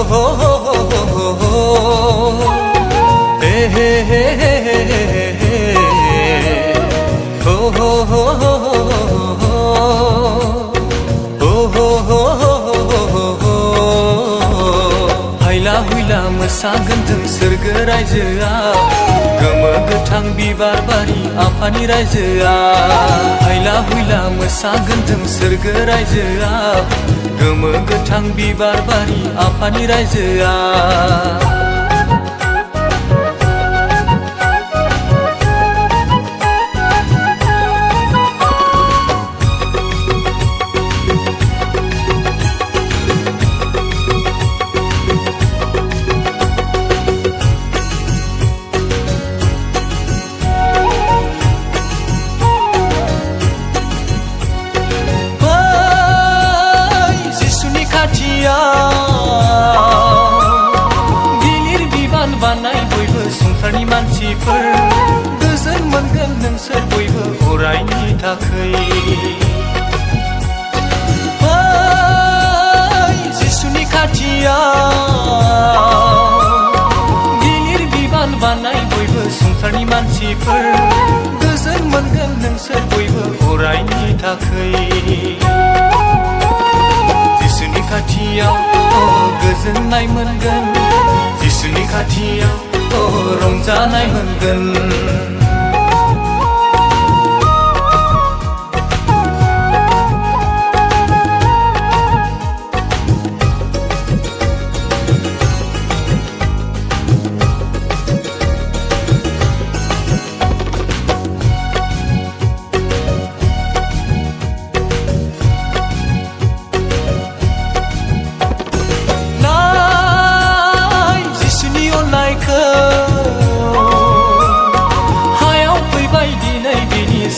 हो हो हो हो हे हे हे हे हे हो हो हो हो हायला हुइला मोसागोनदों सोरगो रायजोआ गोमो गोथां बिबार बारि आफानि रायजोआ हायला हुइला मोसागोनदों सोरगो रायजोआ गोमो गोथां बिबार बारि आफानि रायजोआ गिलिर बिबान बानाय बयबो संसारनि मानसिफोर गोजोन मोनगोन नोंसोर बयबो अरायनि थाखै जिसुनि खाथियाव गिलिर बिबान बानाय बयबो संसारनि मानसिफोर गोजोन मोनगोन नोंसोर बयबो अरायनि थाखै जिसुनि खाथियाव गोजोननाय मोनगोन जिसुनि खाथियाव रंजानाय मोनगोन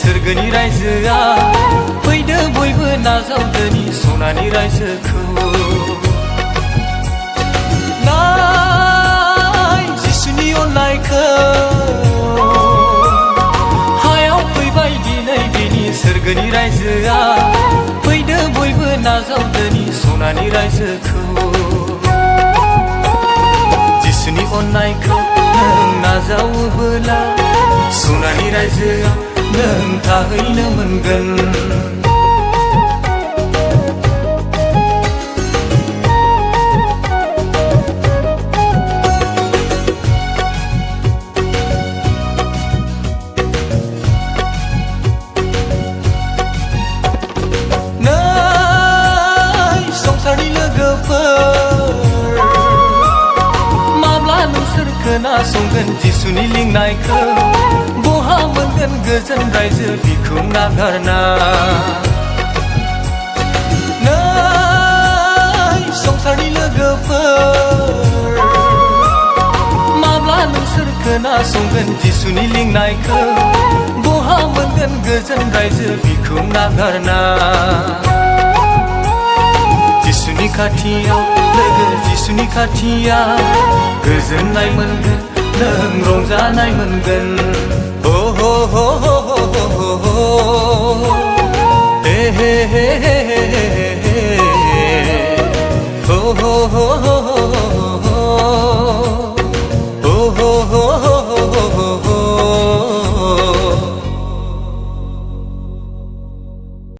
सोरगोनि रायजोआ फैदो बयबो नाजावदोनि सनानि रायजोखौ नाय जिसुनि अननायखौ हायाव फैबाय दिनै बेनि सोरगोनि रायजोआ फैदो बयबो नाजावदोनि सनानि रायजोखौ जिसुनि अननायखौ नों नाजावोबोला सनानि रायजोआ नों थाहैनो मोनगोन नै संसारनि लोगोफोर माब्ला नोंसोर खोनासंगोन जिसुनि लिंनायखौ बहा मोनगोन गोजोन रायजो बिखौ नागारना नै संसारनि लोगोफोर माब्ला नोंसोर खोनासंगोन जिसुनि लिंनायखौ बहा मोनगोन गोजोन रायजो बिखौ नागारना जिसुनि खाथियाव लोगो जिसुनि खाथियाव गोजोननाय मोनगोन नों रंजानाय मोनगोन हो हो हो हो हो हे हे हे हे